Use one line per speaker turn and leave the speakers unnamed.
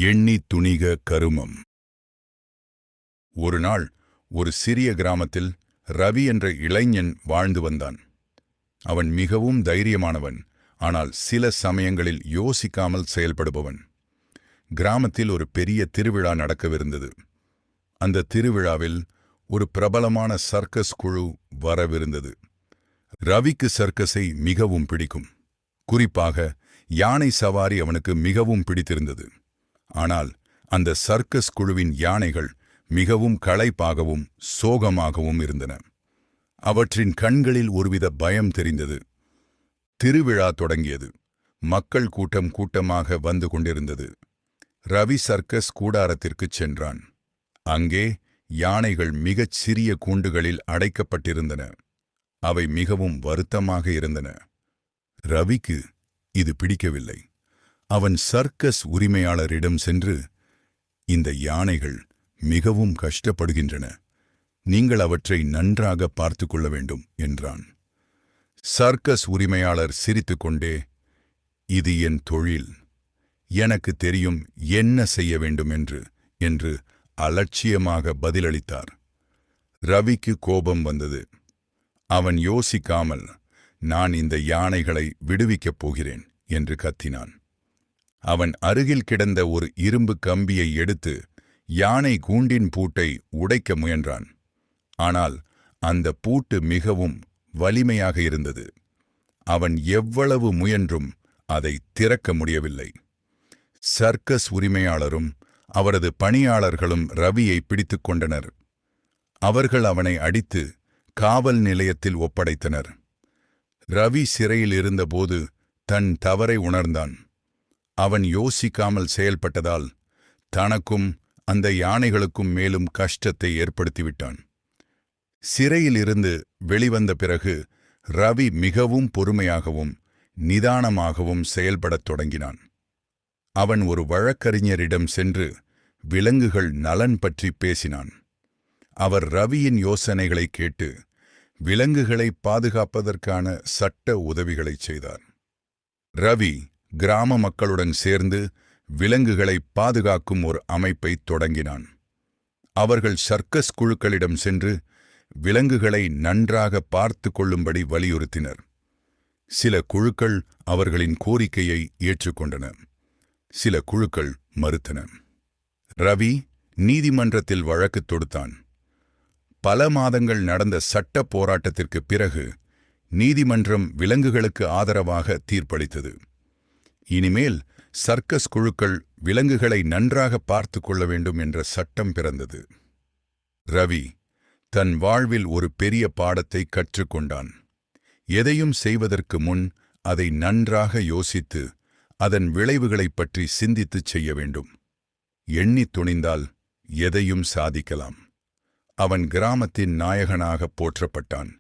எண்ணி துணிக கருமம். ஒரு நாள் ஒரு சிறிய கிராமத்தில் ரவி என்ற இளைஞன் வாழ்ந்து வந்தான். அவன் மிகவும் தைரியமானவன், ஆனால் சில சமயங்களில் யோசிக்காமல் செயல்படுபவன். கிராமத்தில் ஒரு பெரிய திருவிழா நடக்கவிருந்தது. அந்த திருவிழாவில் ஒரு பிரபலமான சர்க்கஸ் குழு வரவிருந்தது. ரவிக்கு சர்க்கஸை மிகவும் பிடிக்கும். குறிப்பாக யானை சவாரி அவனுக்கு மிகவும் பிடித்திருந்தது. ஆனால் அந்த சர்க்கஸ் குழுவின் யானைகள் மிகவும் களைப்பாகவும் சோகமாகவும் இருந்தன. அவற்றின் கண்களில் ஒருவித பயம் தெரிந்தது. திருவிழா தொடங்கியது. மக்கள் கூட்டம் கூட்டமாக வந்து கொண்டிருந்தது. ரவி சர்க்கஸ் கூடாரத்திற்குச் சென்றான். அங்கே யானைகள் மிகச் சிறிய கூண்டுகளில் அடைக்கப்பட்டிருந்தன. அவை மிகவும் வருத்தமாக இருந்தன. ரவிக்கு இது பிடிக்கவில்லை. அவன் சர்க்கஸ் உரிமையாளரிடம் சென்று, இந்த யானைகள் மிகவும் கஷ்டப்படுகின்றன, நீங்கள் அவற்றை நன்றாக பார்த்து கொள்ள வேண்டும் என்றான். சர்க்கஸ் உரிமையாளர் சிரித்துக்கொண்டே, இது என் தொழில், எனக்கு தெரியும் என்ன செய்ய வேண்டும் என்று அலட்சியமாக பதிலளித்தார். ரவிக்கு கோபம் வந்தது. அவன் யோசிக்காமல், நான் இந்த யானைகளை விடுவிக்கப் போகிறேன் என்று கத்தினான். அவன் அருகில் கிடந்த ஒரு இரும்பு கம்பியை எடுத்து யானை கூண்டின் பூட்டை உடைக்க முயன்றான். ஆனால் அந்த பூட்டு மிகவும் வலிமையாக இருந்தது. அவன் எவ்வளவு முயன்றும் அதை திறக்க முடியவில்லை. சர்க்கஸ் உரிமையாளரும் அவரது பணியாளர்களும் ரவியை பிடித்துக் கொண்டனர். அவர்கள் அவனை அடித்து காவல் நிலையத்தில் ஒப்படைத்தனர். ரவி சிறையில் இருந்தபோது தன் தவறை உணர்ந்தான். அவன் யோசிக்காமல் செயல்பட்டதால் தனக்கும் அந்த யானைகளுக்கும் மேலும் கஷ்டத்தை ஏற்படுத்திவிட்டான். சிறையிலிருந்து வெளிவந்த பிறகு ரவி மிகவும் பொறுமையாகவும் நிதானமாகவும் செயல்படத் தொடங்கினான். அவன் ஒரு வழக்கறிஞரிடம் சென்று விலங்குகள் நலன் பற்றி பேசினான். அவர் ரவியின் யோசனைகளை கேட்டு விலங்குகளை பாதுகாப்பதற்கான சட்ட உதவிகளை செய்தார். ரவி கிராம மக்களுடன் சேர்ந்து விலங்குகளை பாதுகாக்கும் ஒரு அமைப்பை தொடங்கினான். அவர்கள் சர்க்கஸ் குழுக்களிடம் சென்று விலங்குகளை நன்றாக பார்த்து கொள்ளும்படி வலியுறுத்தினர். சில குழுக்கள் அவர்களின் கோரிக்கையை ஏற்றுக்கொண்டன. சில குழுக்கள் மறுத்தன. ரவி நீதிமன்றத்தில் வழக்கு தொடுத்தான். பல மாதங்கள் நடந்த சட்ட போராட்டத்திற்கு பிறகு நீதிமன்றம் விலங்குகளுக்கு ஆதரவாக தீர்ப்பளித்தது. இனிமேல் சர்க்கஸ் குழுக்கள் விலங்குகளை நன்றாக பார்த்து கொள்ள வேண்டும் என்ற சட்டம் பிறந்தது. ரவி தன் வாழ்வில் ஒரு பெரிய பாடத்தை கற்றுக்கொண்டான். எதையும் செய்வதற்கு முன் அதை நன்றாக யோசித்து அதன் விளைவுகளைப் பற்றி சிந்தித்துச் செய்ய வேண்டும். எண்ணித் துணிந்தால் எதையும் சாதிக்கலாம். அவன் கிராமத்தின் நாயகனாக போற்றப்பட்டான்.